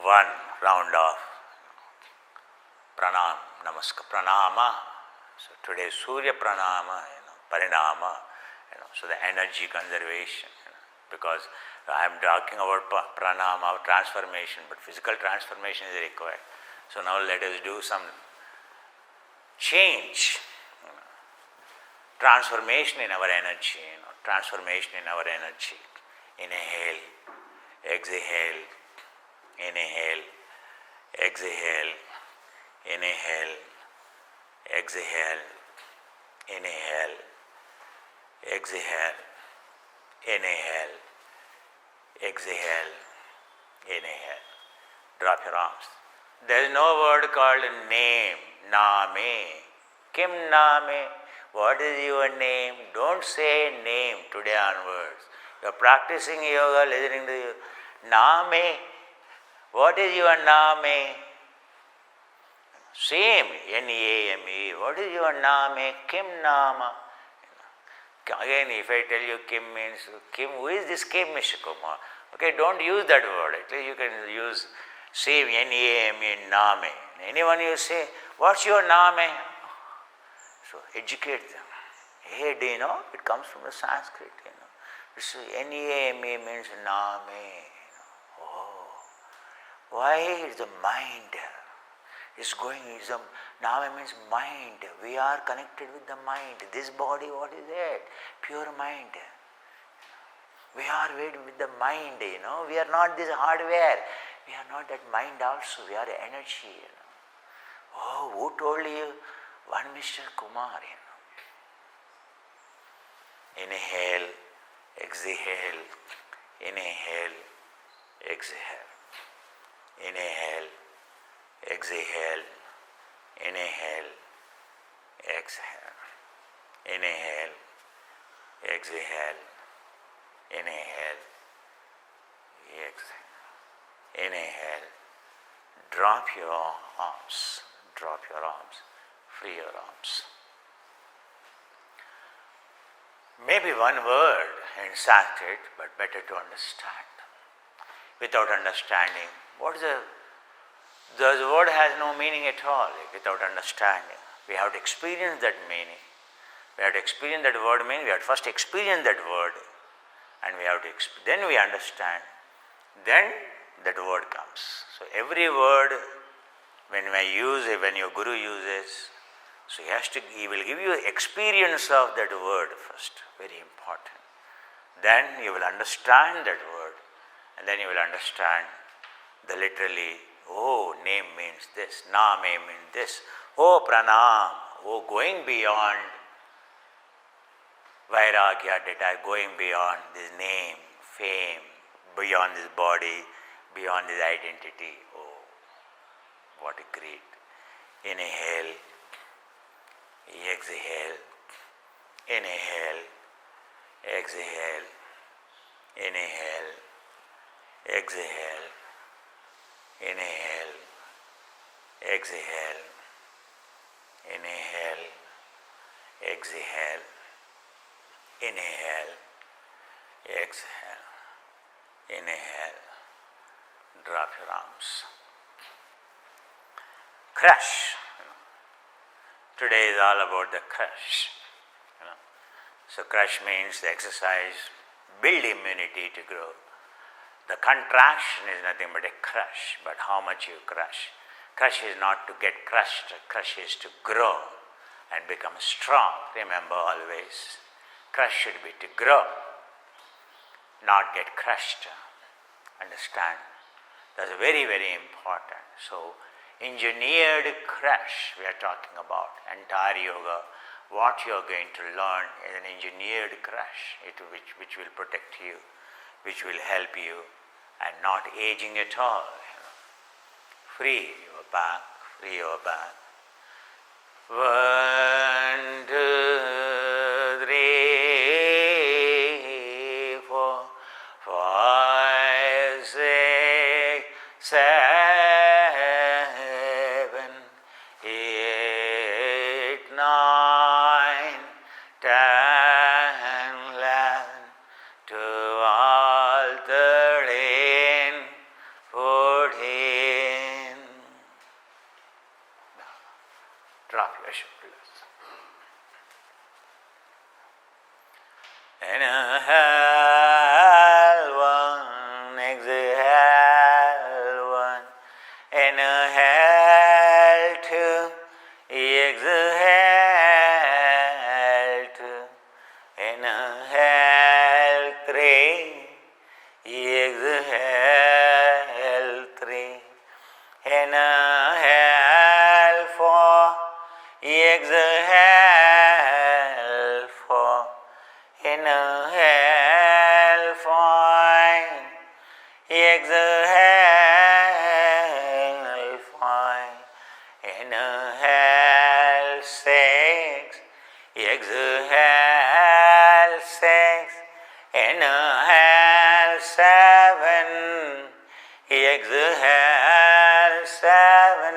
one round of pranam, namaskar, pranama. So today Surya pranama, parinama, so the energy conservation, because I am talking about pranama, transformation, but physical transformation is required. So now let us do some change, transformation in our energy, transformation in our energy. Inhale, exhale, inhale, exhale, inhale, exhale, inhale, exhale, inhale, exhale, inhale. Drop your arms. There is no word called name, name. Kim name? What is your name? Don't say name today onwards. You are practicing yoga, listening to you. Name. What is your name? Same, N-A-M-E. What is your name? Kim Nama. Again, if I tell you Kim means Kim, who is this Kim, Mr. Kumar? Okay, don't use that word. At least you can use same N-A-M-E, Name. Anyone you say, what's your name? So educate them. Hey, do you know? It comes from the Sanskrit, It's N-A-M-E means Name. Oh, why is the mind? Is going, Nama means mind. We are connected with the mind. This body, what is it? Pure mind. We are with the mind, We are not this hardware. We are not that mind also. We are energy, Oh, who told you? One Mr. Kumar, Inhale, exhale, inhale, exhale. Inhale, exhale, inhale, exhale, inhale, exhale, inhale, exhale, inhale. Drop your arms, free your arms. Maybe one word in Sanskrit, but better to understand. Without understanding, the word has no meaning at all without understanding. We have to experience that meaning. We have to experience that word meaning. We have to first experience that word, and we have to then we understand. Then that word comes. So every word, when your guru uses, so he will give you experience of that word first. Very important. Then you will understand that word, and then you will understand the literally. Oh, name means this, name means this. Oh, pranam, oh, going beyond vairagya, going beyond this name, fame, beyond this body, beyond this identity. Oh, what a great. Inhale, exhale, inhale, exhale, inhale, exhale. Inhale, exhale, inhale, exhale, inhale, exhale, inhale. Drop your arms. Crush. Today is all about the crush. So crush means the exercise, build immunity to grow. The contraction is nothing but a crush, but how much you crush. Crush is not to get crushed, crush is to grow and become strong. Remember always, crush should be to grow, not get crushed. Understand? That's very, very important. So, engineered crush we are talking about. Entire yoga, what you are going to learn is an engineered crush, which will protect you, which will help you, and not aging at all. Free your back, free your back. 1, 2, 3, 4, 5, 6, 7, 8, 9, 10, 11, 12, 13, 14, drop your shoulders. Inhale one, exhale one. Inhale two, exhale two. Inhale three, exhale three. Inhale four, exhale four. Inhale five, exhale five. Inhale six, exhale six. Inhale seven, exhale seven.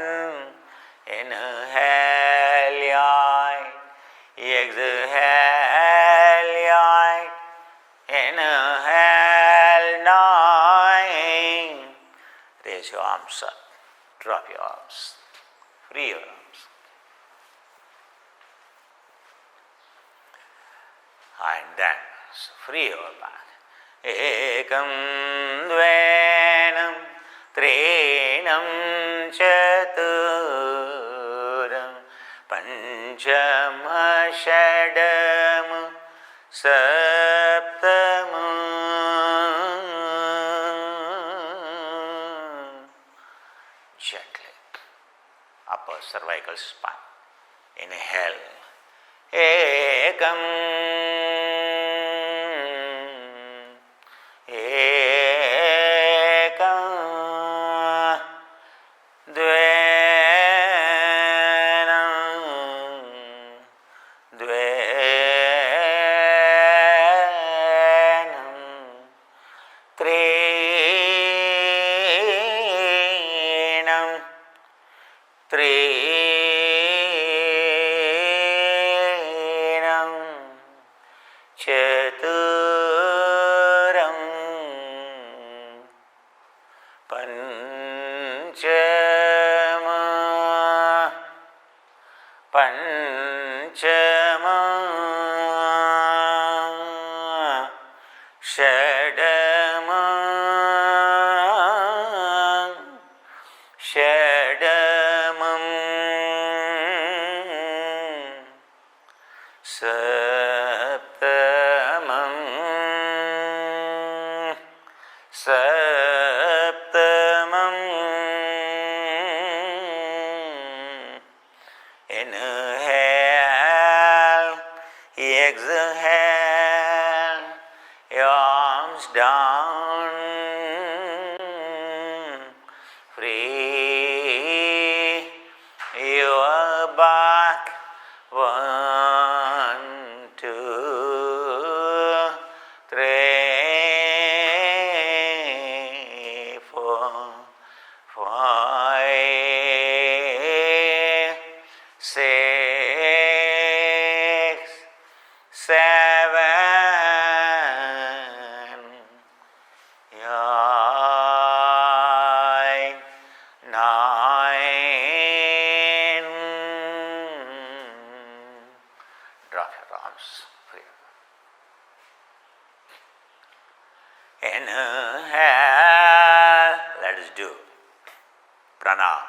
Inhale eight, exhale eight. Inhale nine. Raise your arms up. Drop your arms. Free your arms. And then free your back. Ekam dvenam trenam chaturam panchama shadam saptama. Gently. Upper cervical spine. Inhale. Ekam. Ekam. Dvenam. Dvenam. Trenam. Trenam chaturam panchama panchama shadama shadamam saptamam saptamam. Inhale, exhale, your arms down, free your back. 1, 2, 3, 4, 5, 6, 7, 8, 9. Drop your arms free. Inhale. Let us do pranam.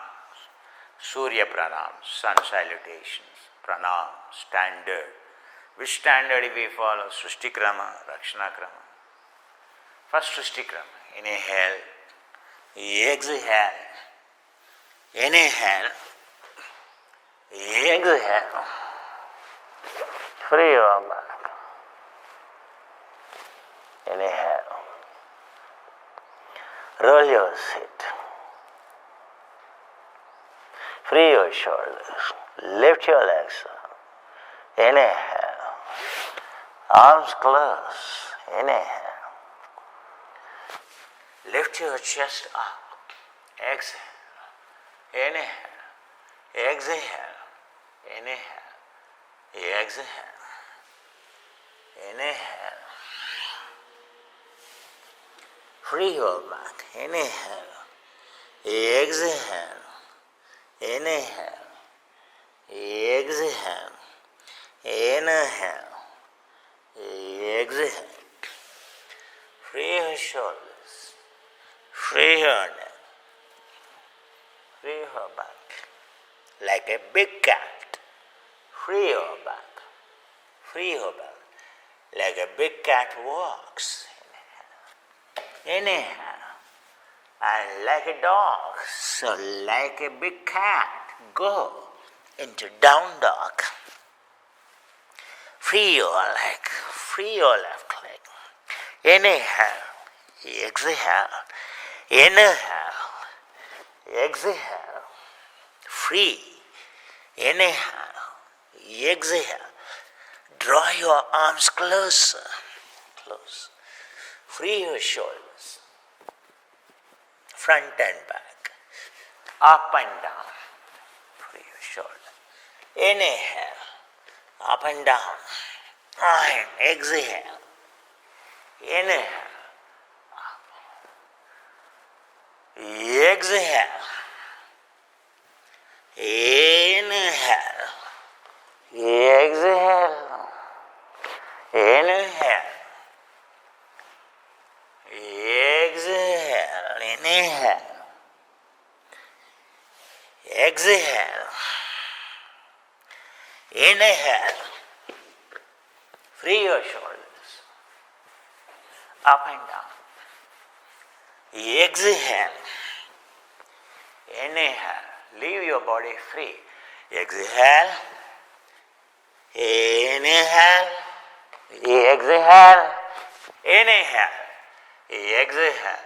Surya pranam, sun salutations, pranam, standard. Which standard if we follow? Srishti krama, Rakshana krama. First Srishti krama. Inhale, exhale, inhale, exhale. Free your back. Inhale. Roll your seat. Free your shoulders. Lift your legs up. Inhale. Arms close. Inhale. Lift your chest up. Exhale. Inhale. Exhale. Inhale. Exhale. Inhale. Free your back. Inhale. Exhale. Inhale. exhale, inhale, exhale. Free your shoulders, free your neck, free your back. Like a big cat, free your back, free your back. Like a big cat walks. Inhale. And like a dog, so like a big cat, go into down dog. Free your leg, free your left leg. Inhale, exhale, inhale, exhale. Free, inhale, exhale. Draw your arms closer, close. Free your shoulders, front and back, up and down. Free your shoulder. Inhale, up and down. And exhale. Inhale, up. Exhale. Inhale. Exhale. Inhale. Exhale. Inhale. Exhale. Inhale. Free your shoulders. Up and down. Exhale. Inhale. Leave your body free. Exhale. Inhale. Exhale. Inhale. Exhale.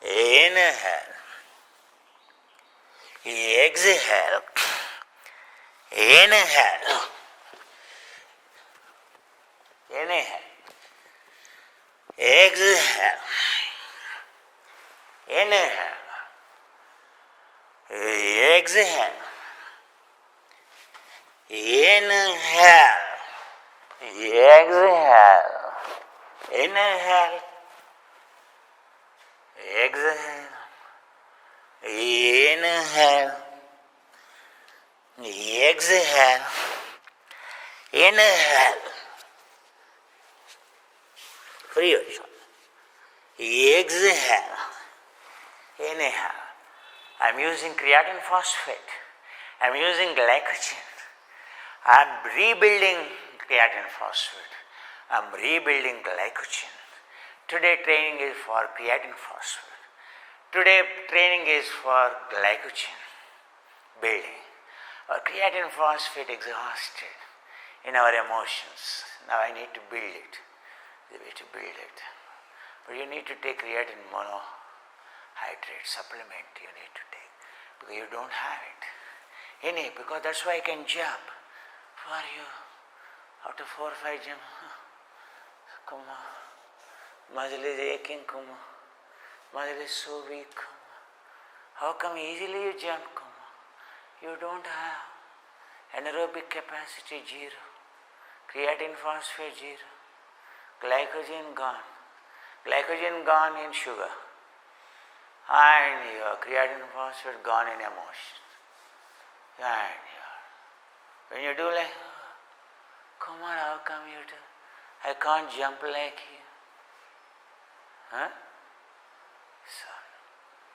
Inhale. Exhale. Inhale. Inhale. Exhale. Inhale. Exhale. Inhale. Exhale. Inhale. Exhale. Inhale. Exhale. Inhale. Free your shoulder. Exhale. Inhale. I'm using creatine phosphate. I'm using glycogen. I'm rebuilding creatine phosphate. I'm rebuilding glycogen. Today training is for creatine phosphate. Today training is for glycogen building. Our creatine phosphate exhausted in our emotions. Now I need to build it. The way to build it. But you need to take creatine monohydrate supplement you need to take. Because you don't have it. Because that's why I can jump for you. After 4 or 5 jump, come on. Muscle is aching, come on. Muscle is so weak, come on. How come easily you jump, come on? You don't have anaerobic capacity 0, creatine phosphate 0, glycogen gone. Glycogen gone in sugar. And your creatine phosphate gone in emotion. And when you do like, come on, how come you do? I can't jump like you. Huh? So,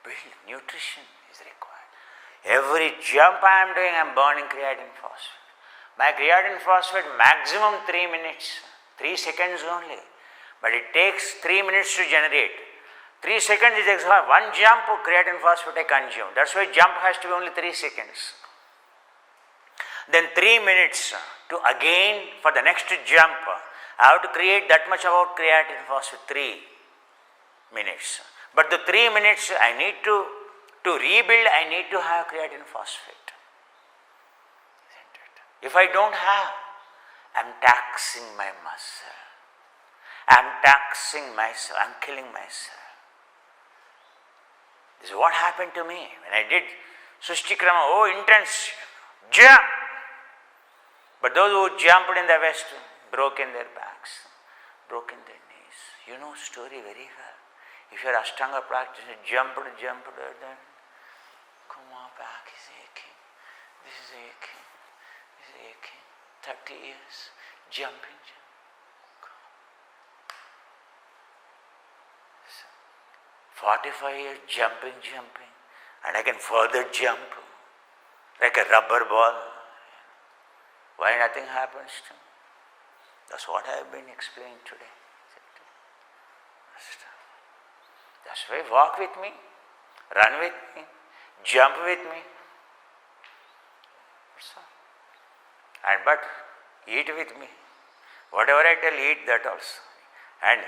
build nutrition is required. Every jump I am doing, I am burning creatine phosphate. My creatine phosphate maximum 3 minutes, 3 seconds only. But it takes 3 minutes to generate. 3 seconds is exhausted. One jump of creatine phosphate I consume. That's why jump has to be only 3 seconds. Then 3 minutes to again for the next jump. I have to create that much about creatine phosphate, 3 minutes. But the 3 minutes I need to rebuild, I need to have creatine phosphate. If I don't have, I am taxing my muscle. I am taxing myself, I am killing myself. This is what happened to me when I did Sushtikrama. Oh, intense jump! But those who jumped in the West broke in their backs, broke in their knees. You know story very well. If you are Ashtanga practitioner, jumped, then come on, back is aching. This is aching. He's aching. 30 years, jumping. 45 years, jumping. And I can further jump like a rubber ball. Why nothing happens to me? That's what I have been explaining today. That's why walk with me, run with me, jump with me. And but eat with me. Whatever I tell, eat that also. And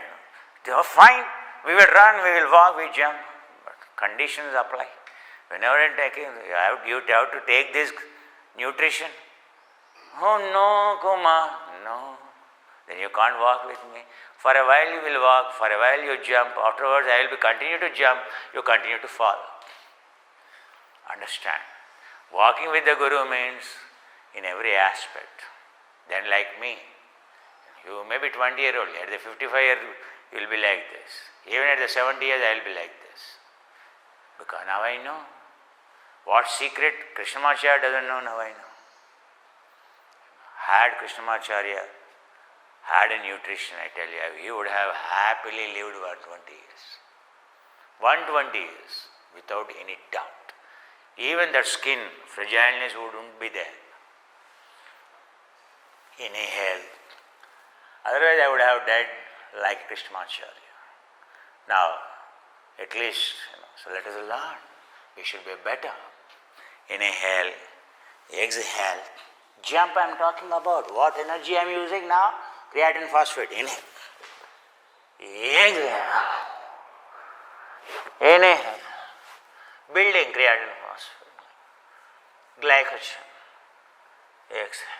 they are fine. We will run, we will walk, we jump. But conditions apply. Whenever I take it, you have to take this nutrition. Oh no, Kumar, no. Then you can't walk with me. For a while you will walk, for a while you jump. Afterwards I will continue to jump, you continue to fall. Understand? Walking with the Guru means in every aspect. Then like me, you may be 20-year-old, at the 55-year you will be like this. Even at the 70 years I will be like this. Because now I know. What secret Krishnamacharya doesn't know, now I know. Had Krishnamacharya had a nutrition, I tell you, he would have happily lived 120 years. 120 years, without any doubt. Even that skin, fragileness wouldn't be there. In a health. Otherwise I would have died like Krishnamacharya. Now, at least, so let us learn. We should be better. Inhale, exhale. Jump I am talking about. What energy I am using now? Creatine phosphate. Inhale. Exhale. Inhale. Building creatine phosphate. Glycogen. Exhale.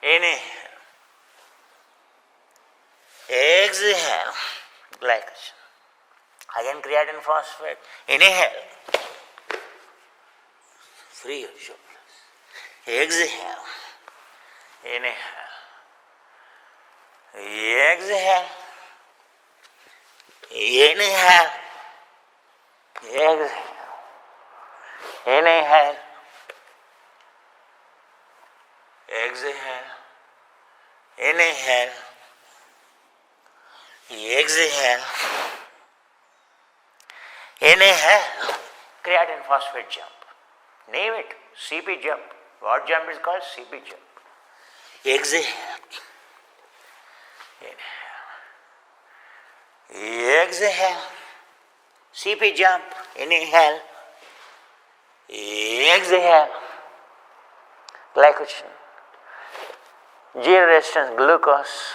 Inhale. Exhale. Glycogen. Again creatine phosphate. Inhale. Free your shoulders. Exhale. Inhale. Exhale. Inhale. Exhale. Inhale. Exhale. Inhale. Exhale. Inhale. Creatine phosphate jump. Name it. CP jump. What jump is called? CP jump. Exhale. Inhale. Exhale. CP jump. Inhale. Exhale. Glycogen. Zero resistance glucose.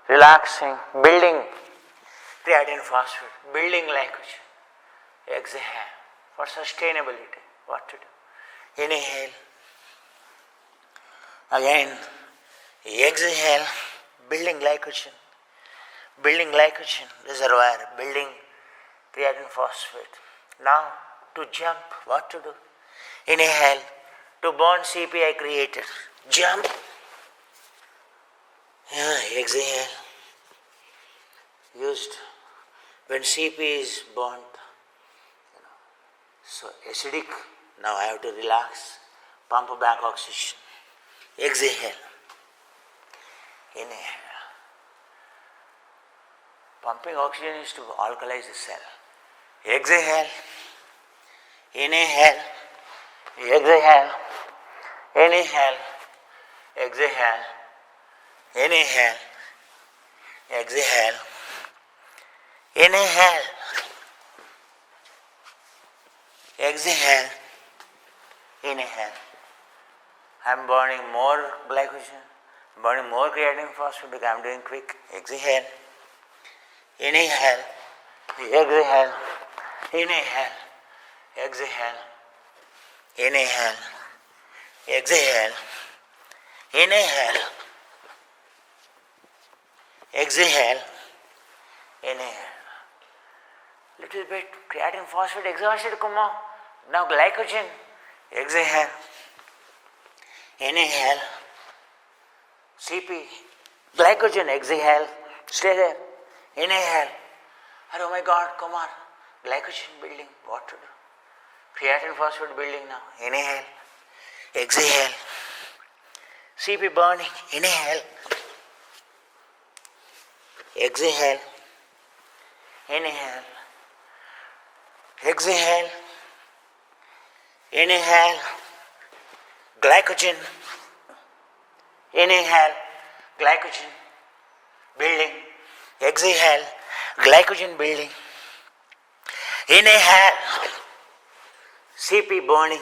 Relaxing. Building creatine phosphate. Building glycogen. Exhale. For sustainability. What to do? Inhale. Again. Exhale. Building glycogen. Building glycogen reservoir. Building creatine phosphate. Now to jump. What to do? Inhale. To burn CP I created. Jump. Exhale. Used when CP is burnt. So acidic, now I have to relax, pump back oxygen. Exhale. Inhale. Pumping oxygen is to alkalize the cell. Exhale. Inhale. Exhale. Inhale. Exhale. Inhale. Exhale. Inhale. Exhale. Inhale. I am burning more glycogen, burning more creatine phosphate because I am doing quick. Exhale. Inhale. Exhale. Inhale. Exhale. Inhale. Exhale. Inhale. Exhale. Inhale. Little bit creatine phosphate exhausted, come on. Now glycogen. Exhale. Inhale. CP. Glycogen. Exhale. Stay there. Inhale. Oh my God, come on. Glycogen building. What to do? Creatine phosphate building now. Inhale. exhale. CP burning, inhale. Exhale. Inhale. Exhale. Inhale. Glycogen. Inhale. Glycogen building. Exhale. Glycogen building. Inhale. CP burning.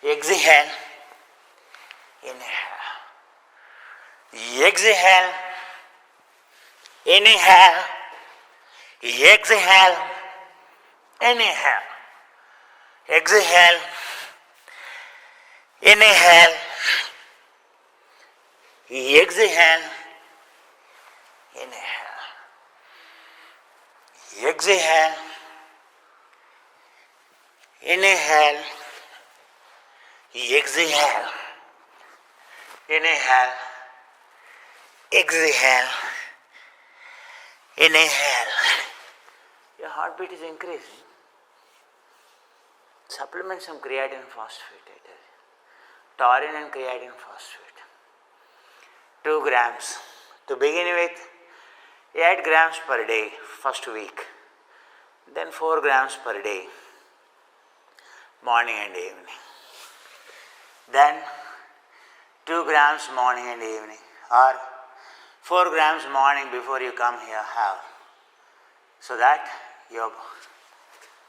Exhale. Inhale. Exhale. Inhale. Exhale. Inhale. Exhale. Inhale. Exhale. Inhale. Exhale. Inhale. Exhale. Inhale. Exhale. Inhale. Your heartbeat is increasing. Supplement some creatine phosphate. Taurine and creatine phosphate. 2 grams. To begin with, 8 grams per day, first week. Then 4 grams per day, morning and evening. Then 2 grams morning and evening, or 4 grams morning before you come here have, so that your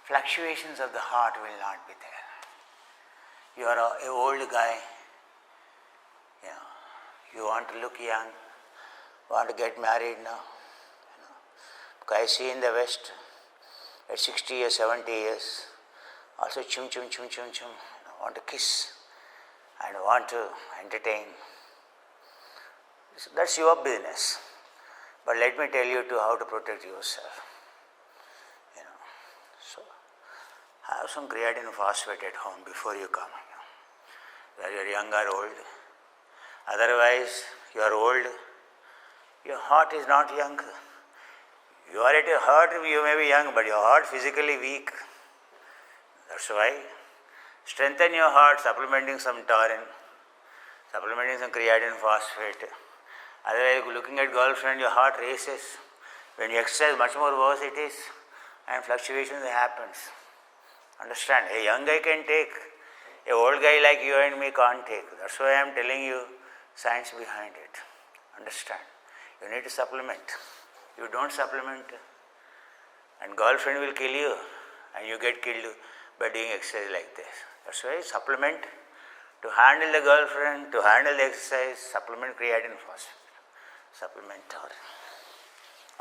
fluctuations of the heart will not be there. You are an old guy, you want to look young, want to get married now. Because I see in the West, at 60 years, 70 years, also chum, want to kiss and want to entertain. That's your business. But let me tell you how to protect yourself. So have some creatine phosphate at home before you come. Whether you are young or old. Otherwise, you are old. Your heart is not young. You are at your heart, you may be young, but your heart physically weak. That's why strengthen your heart, supplementing some taurine, supplementing some creatine phosphate. Otherwise, looking at girlfriend, your heart races. When you exercise, much more worse it is, and fluctuations happens. Understand? A young guy can take, a old guy like you and me can't take. That's why I am telling you science behind it. Understand? You need to supplement. You don't supplement, and girlfriend will kill you, and you get killed by doing exercise like this. That's why supplement. To handle the girlfriend, to handle the exercise, supplement creatine phosphate. Supplement taurine.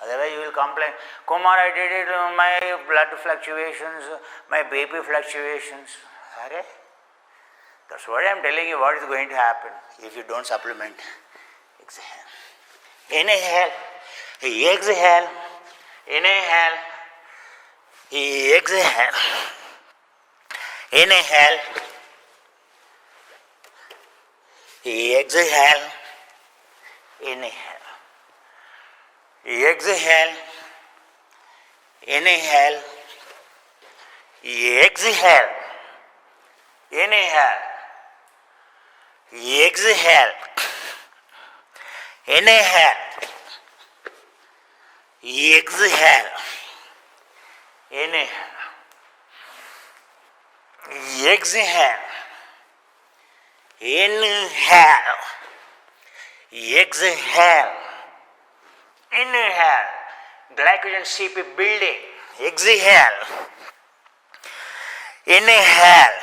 Otherwise you will complain, Kumar, I did it, my blood fluctuations, my BP fluctuations. That's what I am telling you, what is going to happen if you don't supplement. Exhale. Inhale. Exhale. Inhale. Exhale. Inhale. Exhale. Inhale. Exhale. Inhale. Exhale. Inhale. Exhale. Inhale. Exhale. Inhale. Exhale. Inhale. Exhale. Inhale. Glycogen CP building. Exhale. Inhale.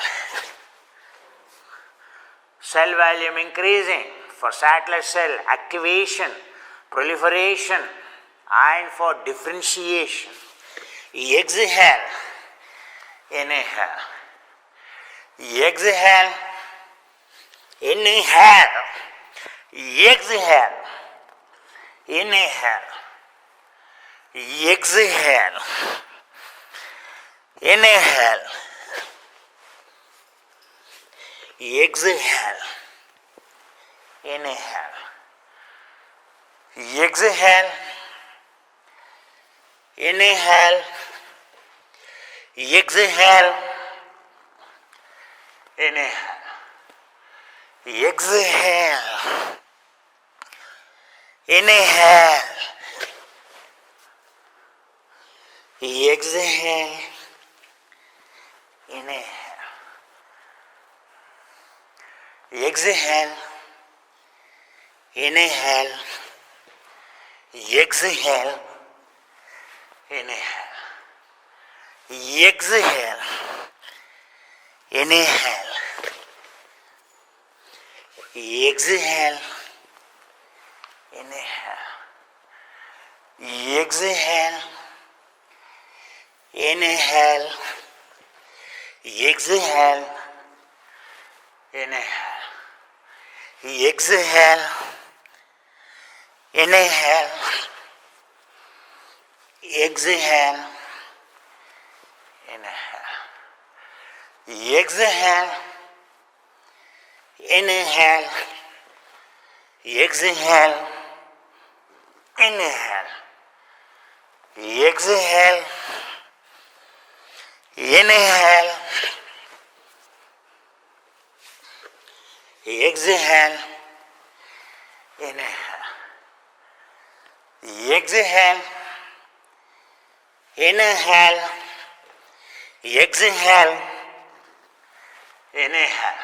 Cell volume increasing for satellite cell activation, proliferation, and for differentiation. Exhale. Inhale. Exhale. Inhale. Exhale. Inhale. Exhale. Inhale. Exhale. Inhale. Exhale. Inhale. Exhale. Inhale. Exhale. Inhale. Exhale. Inhale. Exhale. Inhale. Exhale. Inhale. Exhale. Inhale. Exhale. Inhale. Exhale. Inhale. Exhale. Inhale. Exhale. Inhale. Exhale. Inhale. Exhale. Inhale. Exhale. Inhale. Exhale. Inhale. Exhale. Inhale. Exhale. Inhale. Exhale. Inhale.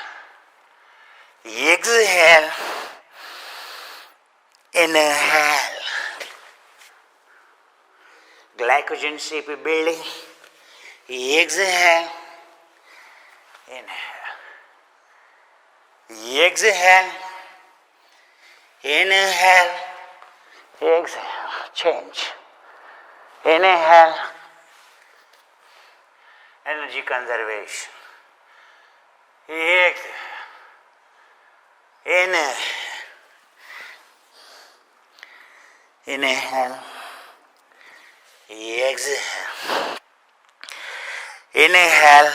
Exhale. Inhale. Glycogen CP building. Exhale. Inhale. Exhale. Inhale. Exhale. Change. Inhale. Energy conservation. Exhale. Inhale. Inhale. Exhale. Inhale.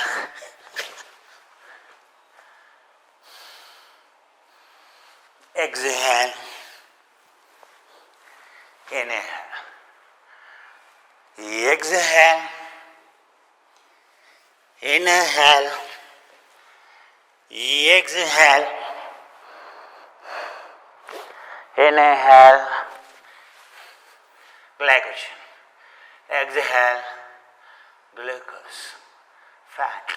Exhale. Inhale. Exhale. Inhale. Exhale. Inhale. Glycogen. Exhale. Glucose. Fat.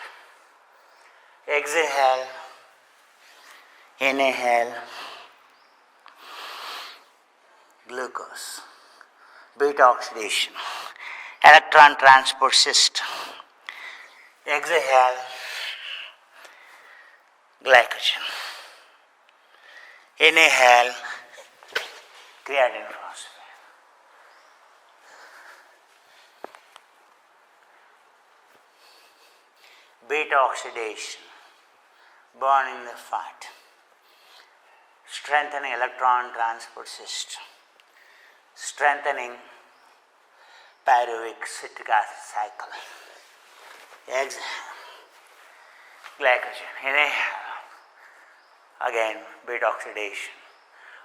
Exhale. Inhale. Glucose. Beta oxidation. Electron transport system. Exhale. Glycogen. Inhale. Creatine phosphate. Beta oxidation. Burning the fat. Strengthening electron transport system. Strengthening pyruvic citric acid cycle. Exhale. Glycogen. Inhale. Again, beta oxidation.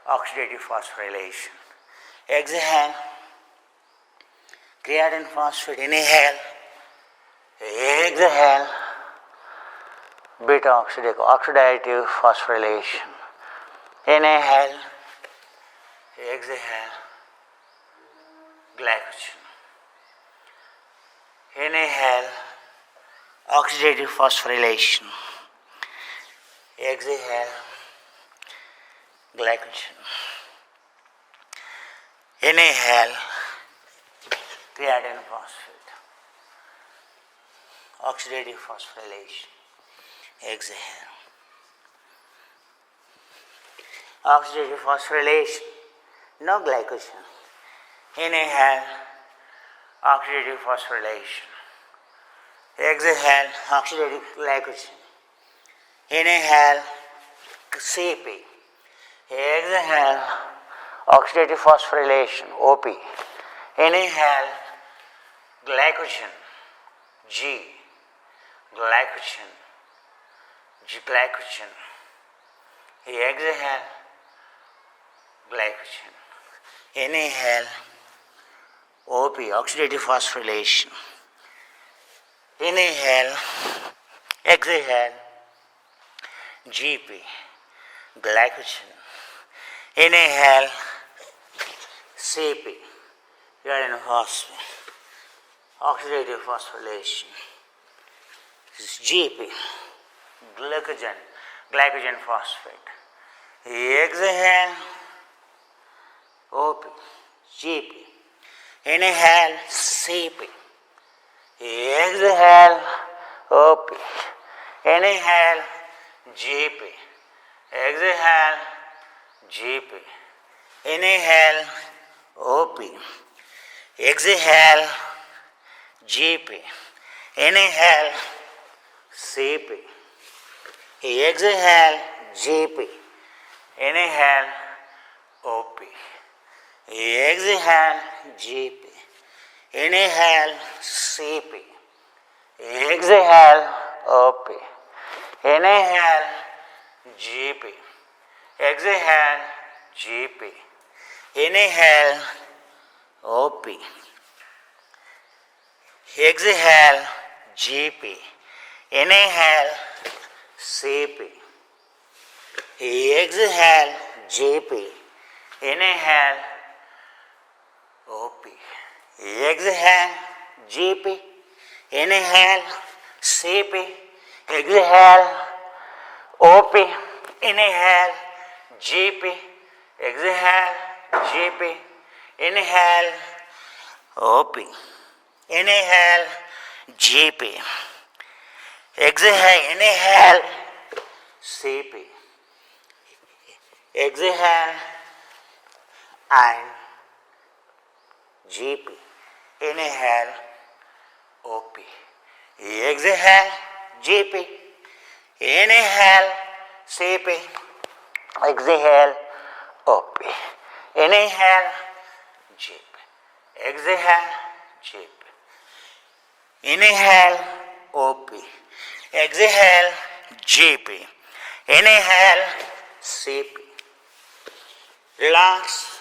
Oxidative phosphorylation. Exhale. Creatine phosphate. Inhale. Exhale. Beta oxidative phosphorylation. Inhale. Exhale. Glycogen. Inhale. Oxidative phosphorylation. Exhale. Glycogen. Inhale. Creatine phosphate. Oxidative phosphorylation. Exhale. Oxidative phosphorylation. No glycogen. Inhale. Oxidative phosphorylation. Exhale. Oxidative glycogen. Inhale. CP. Exhale. Oxidative phosphorylation. OP. Inhale. Glycogen. G. Glycogen. Glycogen. Exhale. Glycogen. Inhale. OP. Oxidative phosphorylation. Inhale. Exhale. GP. glycogen. Inhale, CP, iron phosphate, oxidative phosphorylation. This is GP, glycogen phosphate. Exhale, OP, GP. Inhale, CP. Exhale, OP. Inhale, GP. Exhale, GP. Inhale, OP. Exhale, GP. Inhale, CP. Exhale, GP. Inhale, OP. Exhale, GP. Inhale, CP. Exhale, OP. Inhale, GP. Exhale, GP. Inhale, OP. Exhale, GP. Inhale, CP. Exhale, GP. Inhale, OP. Exhale, GP. Inhale, CP. Exhale, OP. Inhale, GP. Exhale, GP. Inhale, OP. Inhale, GP. Exhale, inhale, CP. Exhale, and GP. Inhale, OP. Exhale, GP. Inhale, CP. Exhale, OP. Inhale, GP. Exhale, GP. Inhale, OP. Exhale, GP. Inhale, CP. Relax.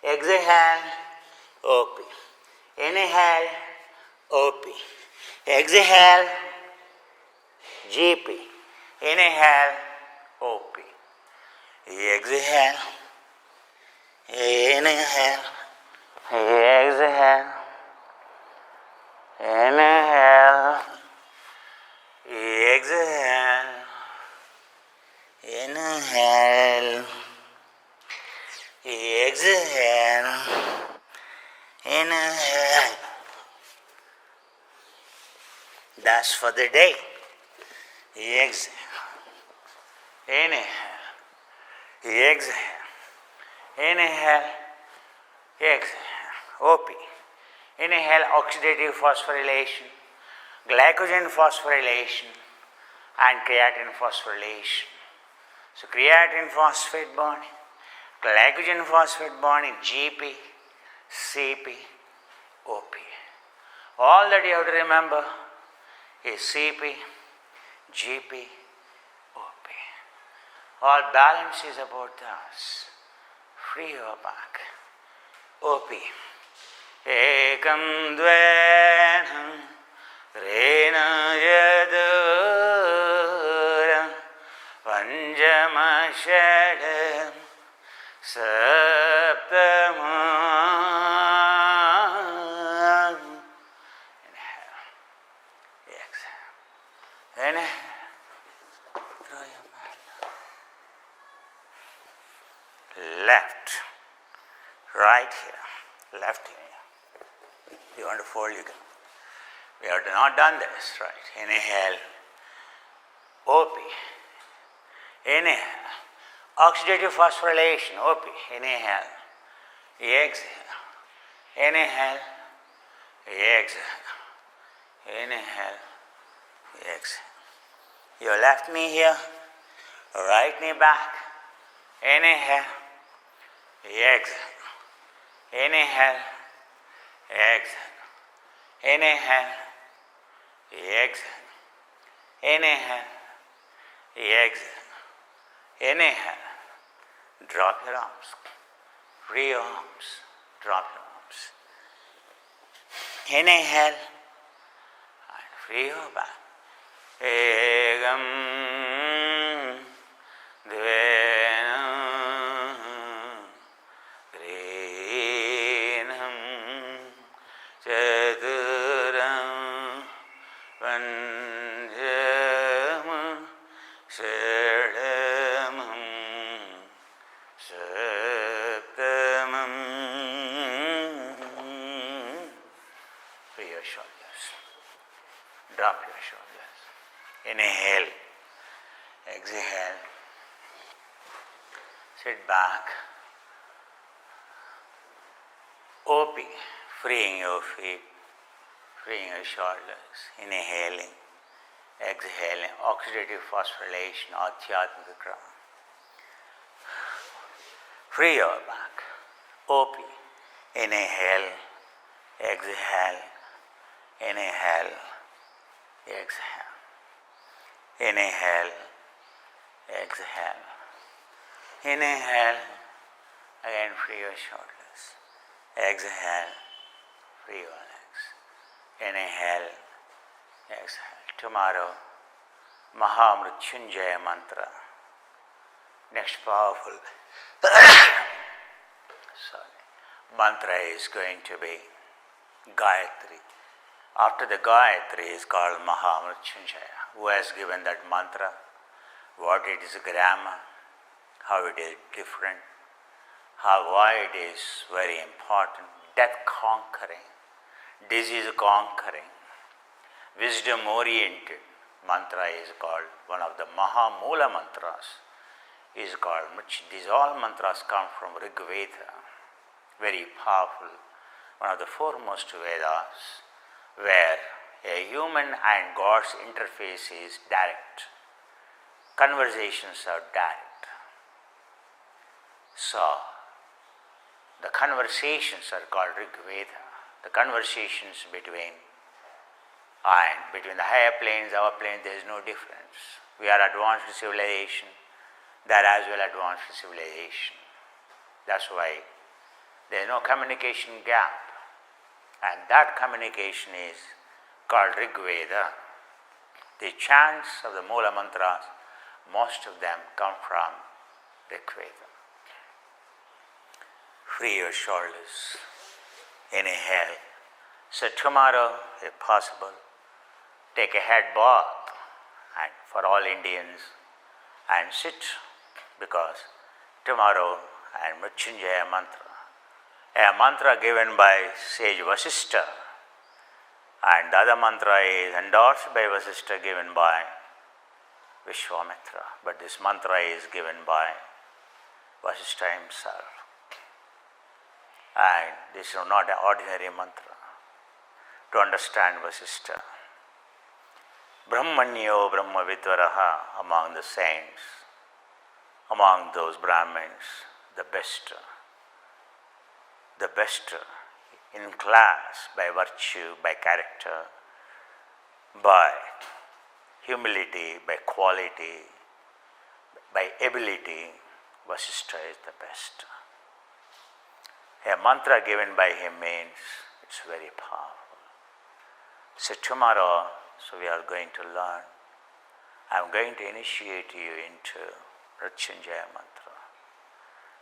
Exhale, OP. Inhale, OP. Exhale, GP. Inhale, OP. Exhale. Inhale. Exhale. Inhale. Exhale. Inhale. Exhale. Inhale. That's for the day. Exhale. Inhale. Exhale. Inhale. Exhale. OP. Inhale, oxidative phosphorylation, glycogen phosphorylation, and creatine phosphorylation. So creatine phosphate bonding, glycogen phosphate bonding, GP, CP, OP. All that you have to remember is CP, GP, OP. All balance is about us. Free your back. OP. Ekam dvenam rena yaduram panjama shadam saptamam. Inhale. Exhale. Inhale. Throw your mat. Left. Right here. Left here. You want to fold, you can. We have not done this, right? Inhale, OP. Inhale, oxidative phosphorylation, OP. Inhale, exhale. Inhale, exhale. Inhale, exhale. Your left knee here, right knee back. Inhale, exhale. Inhale, exhale. Inhale, exhale. Inhale, exhale. Inhale, drop your arms. Free your arms, drop your arms. Inhale, and free your back. Ekam, dve, Shadamam Saptamam. Free your shoulders. Drop your shoulders. Inhale. Exhale. Sit back. OP. Freeing your feet. Freeing your shoulders. Inhaling. Exhaling. Oxidative phosphorylation. Adhyatmika krama. Free your back. OP. Inhale. Exhale. Inhale. Exhale. Inhale. Exhale. Inhale. Again free your shoulders. Exhale. Free your legs. Inhale. Exhale. Tomorrow, Mahamrityunjaya mantra. Next powerful mantra is going to be Gayatri. After the Gayatri is called Mahamrityunjaya. Who has given that mantra? What it is grammar, how it is different, why it is very important, death conquering, disease conquering, wisdom oriented mantra is called, one of the Mahamula mantras is called, these all mantras come from Rig Veda, very powerful, one of the foremost Vedas, where a human and God's interface is direct. Conversations are direct. So, the conversations are called Rig Veda. The conversations between the higher planes, our planes, there is no difference. We are advanced civilization, they are as well advanced civilization. That's why there is no communication gap. And that communication is called Rig Veda. The chants of the Mula mantras, most of them come from Rig Veda. Free your shoulders. Inhale. So tomorrow, if possible, take a head bath, and for all Indians, and sit, because tomorrow and Mrityunjaya mantra, a mantra given by sage Vasishtha, and the other mantra is endorsed by Vasishtha, given by Vishwamitra, but this mantra is given by Vasishtha himself. And this is not an ordinary mantra. To understand Vasishtha, Brahmanyo Brahmavidvaraha, among the saints, among those Brahmins, the best in class, by virtue, by character, by humility, by quality, by ability, Vasishtha is the best. A mantra given by him means it's very powerful. So tomorrow, we are going to learn. I am going to initiate you into Mrityunjaya mantra,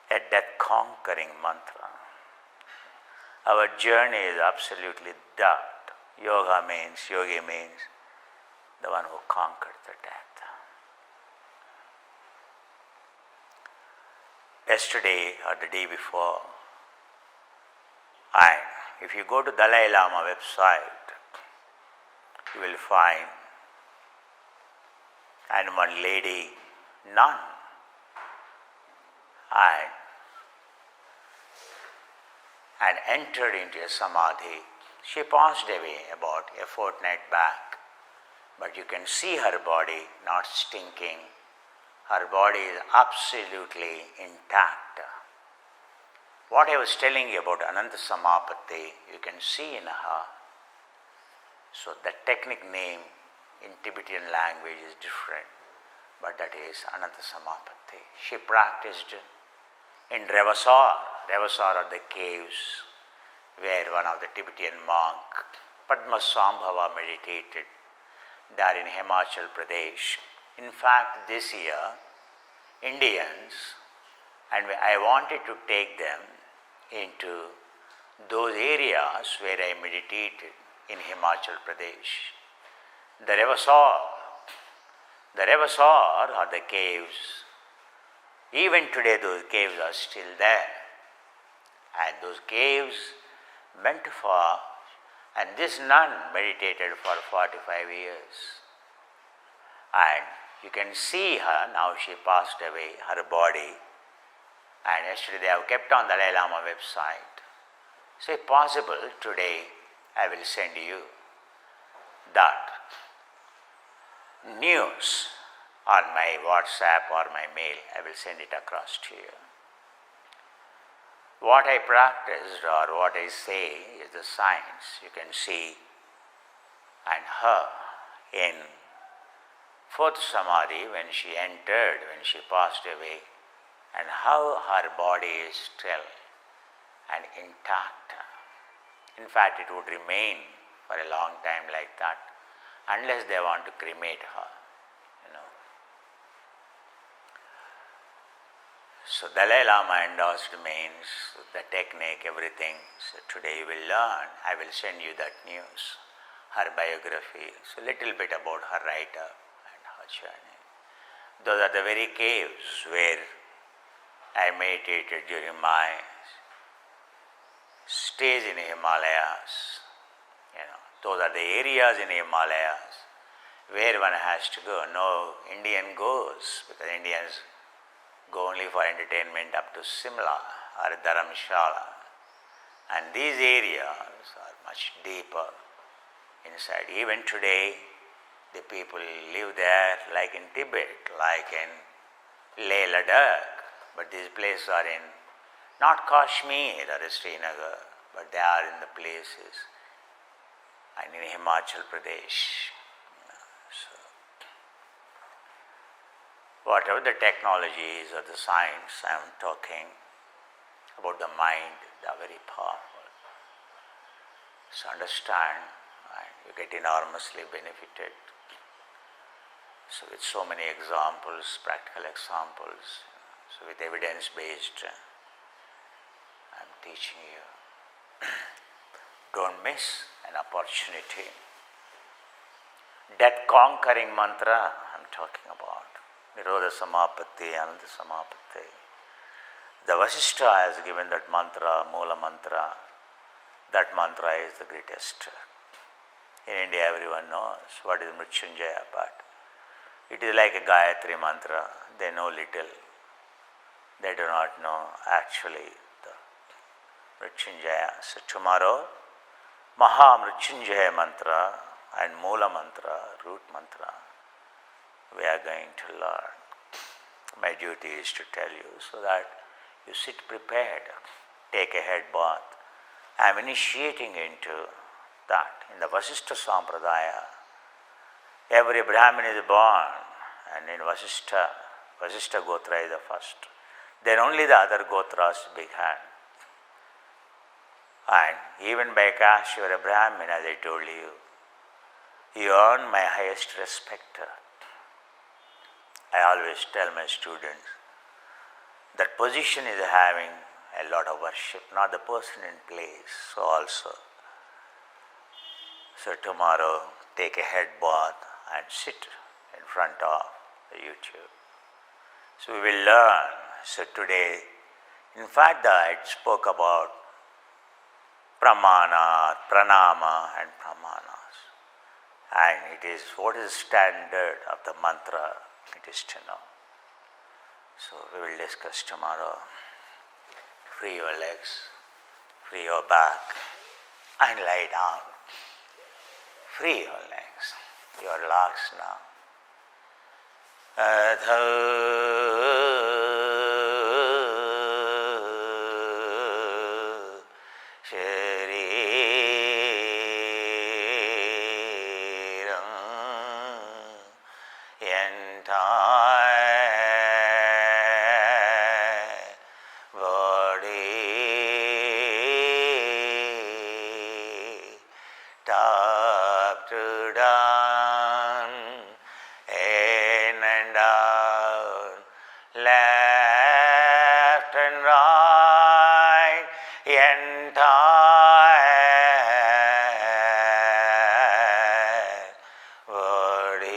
a death-conquering mantra. Our journey is absolutely that. Yogi means the one who conquered the death. Yesterday or the day before, and if you go to Dalai Lama website, you will find, and one lady, nun, and entered into a samadhi. She passed away about a fortnight back, but you can see her body not stinking. Her body is absolutely intact. What I was telling you about Ananta Samapatti, you can see in her. So the technique name in Tibetan language is different, but that is Ananta Samapatti. She practiced in Revasar. Revasar are the caves where one of the Tibetan monk, Padmasambhava, meditated there in Himachal Pradesh. In fact, this year, Indians, and I wanted to take them into those areas where I meditated in Himachal Pradesh. The Revasar, The Revasor or the caves, even today those caves are still there. And those caves meant for, and this nun meditated for 45 years. And you can see her, now she passed away, her body. And yesterday they have kept on the Dalai Lama website. So if possible, today I will send you that news on my WhatsApp or my mail. I will send it across to you. What I practiced or what I say is the science. You can see, and her in fourth samadhi when she entered, when she passed away, and how her body is still and intact. In fact, it would remain for a long time like that, unless they want to cremate her, So Dalai Lama endorsed means the technique, everything. So today you will learn, I will send you that news, her biography, so little bit about her write-up and her journey. Those are the very caves where I meditated during my stays in Himalayas. Those are the areas in Himalayas where one has to go. No Indian goes, because Indians go only for entertainment up to Simla or Dharamshala. And these areas are much deeper inside. Even today, the people live there like in Tibet, like in Leh Ladakh. But these places are in not Kashmir or Srinagar, but they are in the places and in Himachal Pradesh. Whatever the technologies or the science I am talking about, the mind, they are very powerful. So understand, you get enormously benefited. So with so many examples, practical examples, so with evidence-based, I am teaching you. Don't miss an opportunity. Death-conquering mantra I am talking about. Nirodha Samapatti, Ananda Samapatti. The Vasishtha has given that mantra, Moola mantra. That mantra is the greatest. In India, everyone knows what is Mrityunjaya, but it is like a Gayatri mantra. They know little. They do not know actually the Mrityunjaya. So tomorrow, Maha Mrityunjaya mantra and Moola mantra, root mantra, we are going to learn. My duty is to tell you so that you sit prepared, take a head bath. I am initiating into that. In the Vasishtha Sampradaya, every Brahmin is born, and in Vasishtha Gotra is the first. Then only the other Gotras began. And even by caste, you are a Brahmin, as I told you. You earn my highest respect. I always tell my students that position is having a lot of worship, not the person in place. So also, so tomorrow take a head bath and sit in front of the YouTube. So we will learn. So today, in fact, I spoke about pramana, pranama and pramanas. And it is what is the standard of the mantra. It is to know. So we will discuss tomorrow. Free your legs, free your back, and lie down. Free your legs. You are relaxed now. Body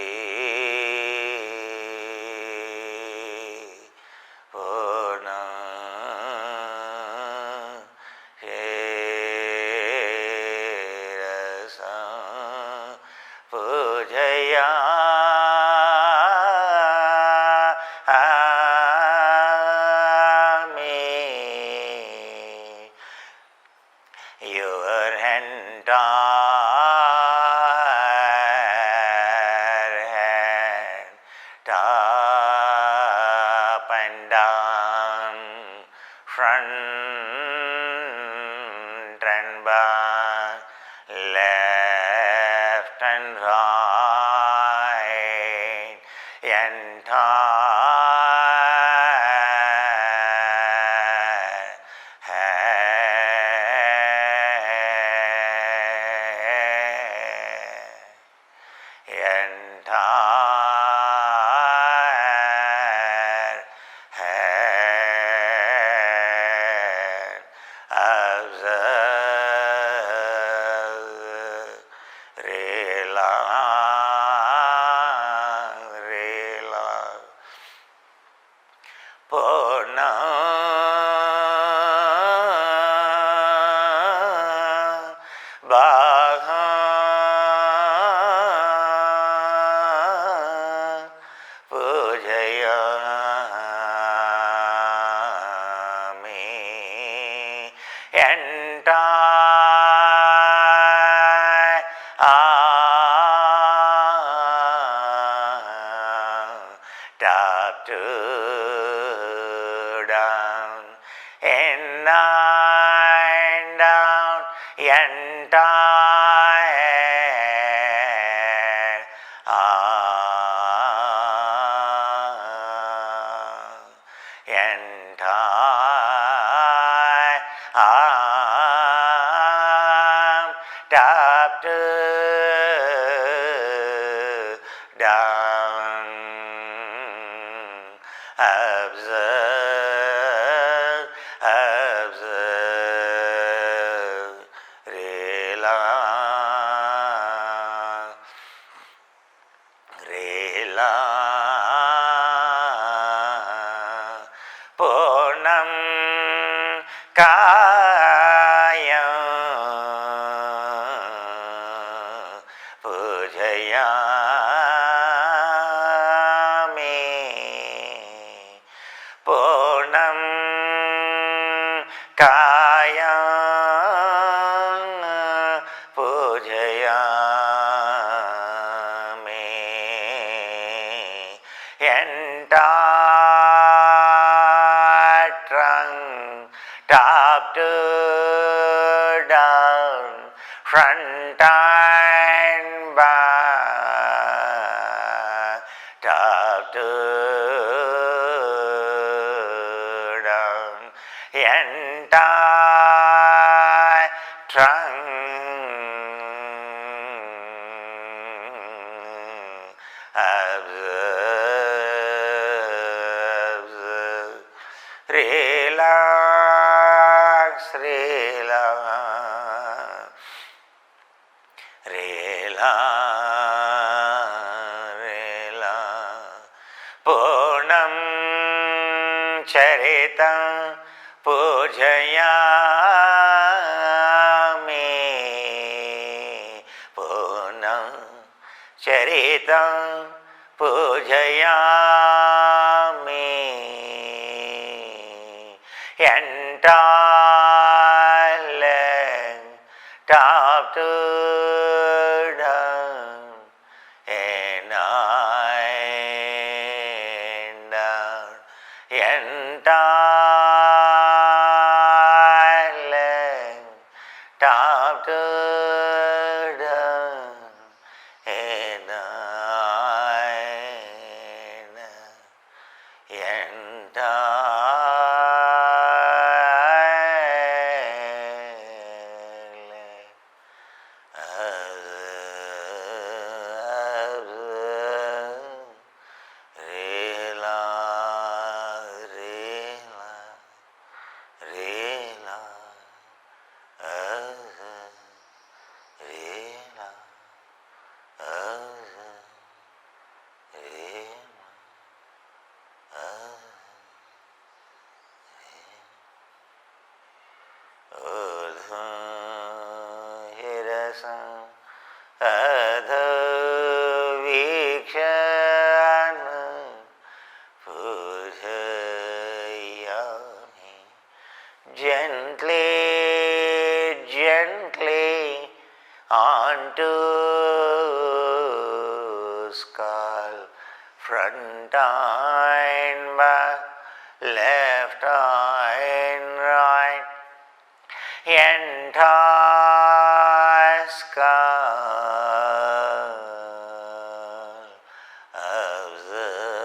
Observe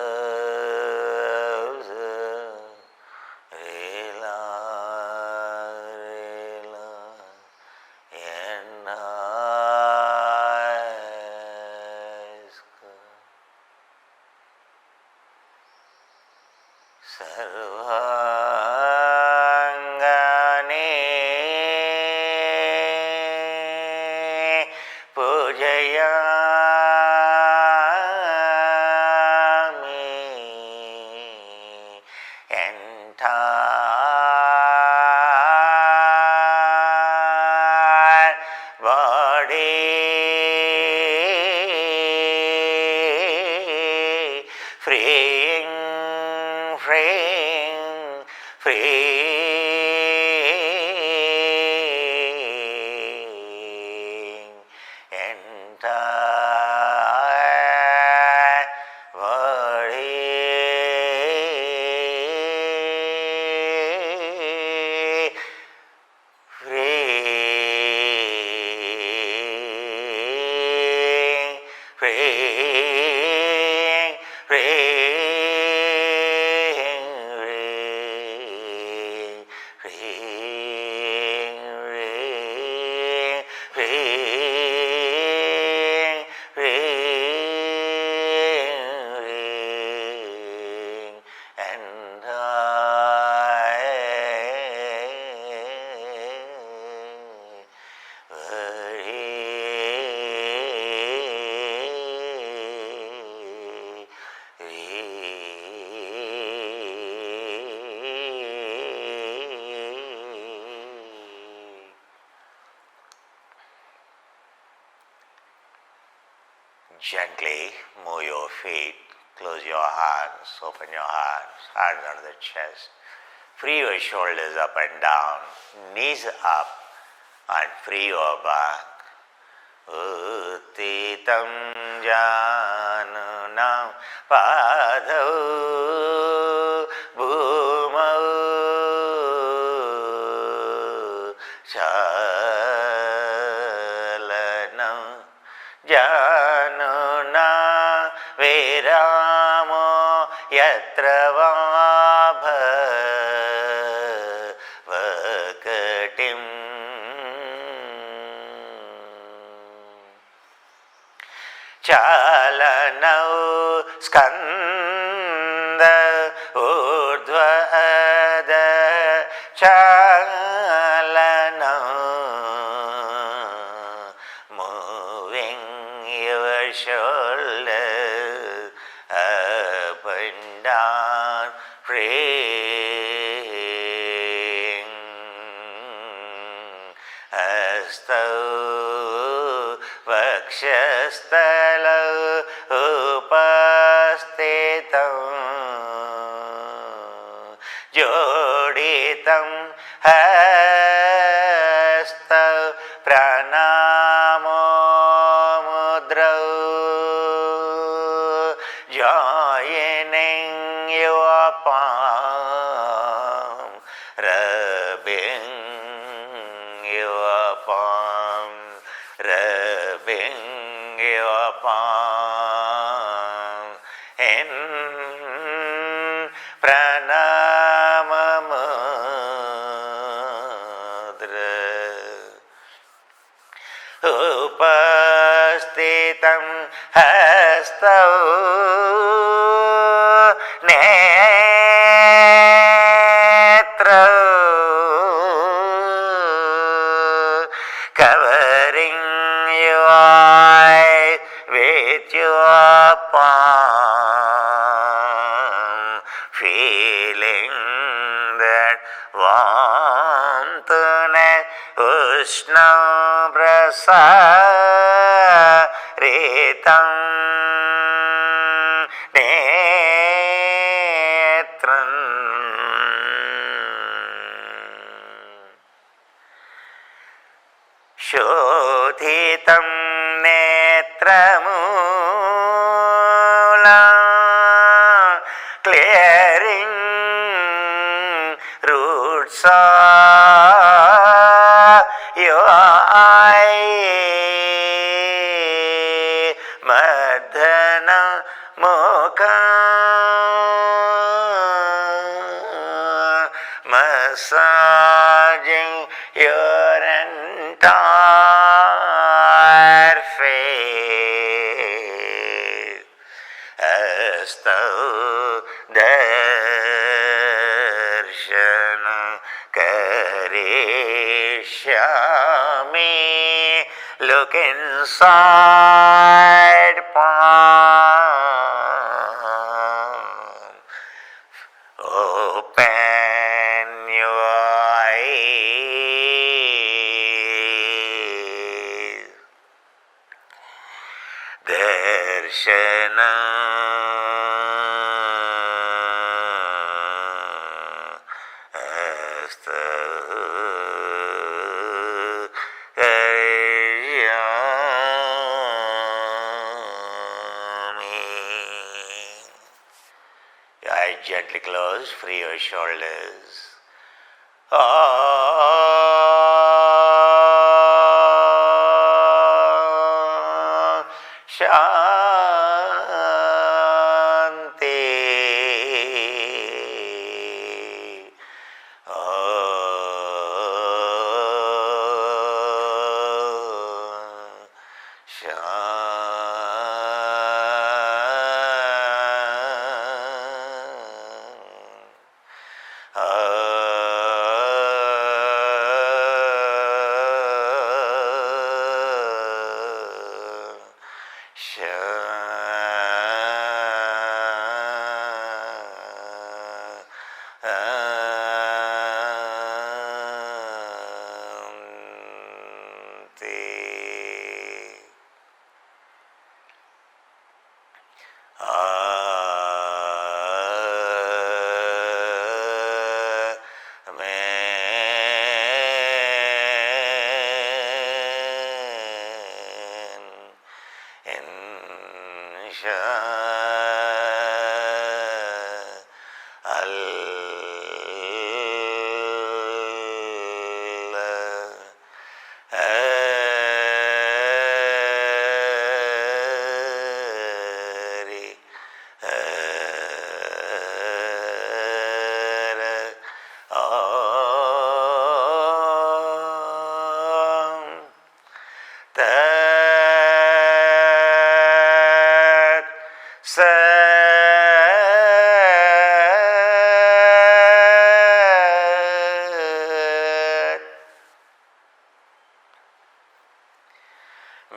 सर्वाङ्गानि पूजयामि entire body freeing, entire body Gently move your feet, close your hands, open your hands under the chest. Free your shoulders up and down, knees up, and free your back. Uttitam janunam padau bhumau chalanam januna viramo yatra vakatim chalanau skanda urdhvada chalanau moving your shoulder up and down, freeing hastau vakshasthalau upastitam joditam hastau pranamo mudrau joining your palm, rubbing your palm, rubbing your palm in pranama mudra. Upastitam hastau netrau covering your eyes with your palm, feeling that warmth, Ushna prasaritam netram shodhitam netramulam clearing roots of your eye, madhana mukha massaging your entire face as though there karishyami. Look inside palm. Open your eyes. Darshana asta karyami. Your eyes gently close, free your shoulders. Shanti.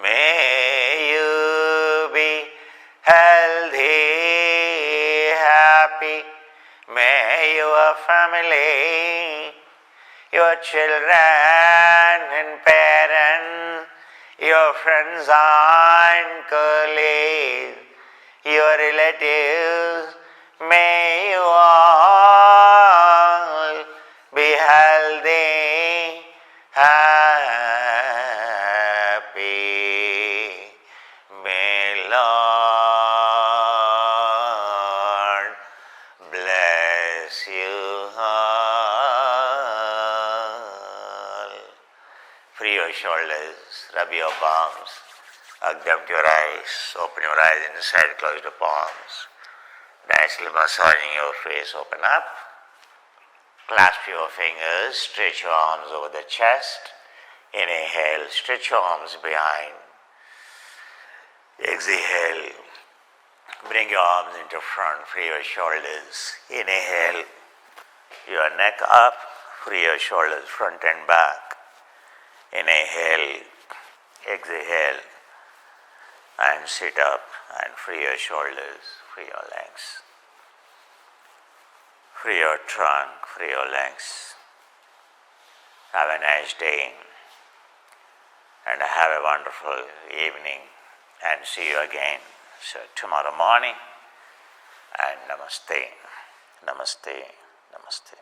May you be healthy, happy. May your family, your children and parents, your friends and colleagues, your relatives, may you all be healthy, happy. May Lord bless you all. Free your shoulders, rub your palms, hug them to your eyes, open your eyes inside, close the palms. Nicely massaging your face, open up. Clasp your fingers, stretch your arms over the chest. Inhale, stretch your arms behind. Exhale, bring your arms into front, free your shoulders. Inhale, your neck up, free your shoulders front and back. Inhale, exhale, and sit up and free your shoulders, free your legs. Free your trunk, free your legs. Have a nice day and have a wonderful evening and see you again. So tomorrow morning, and namaste, namaste, namaste.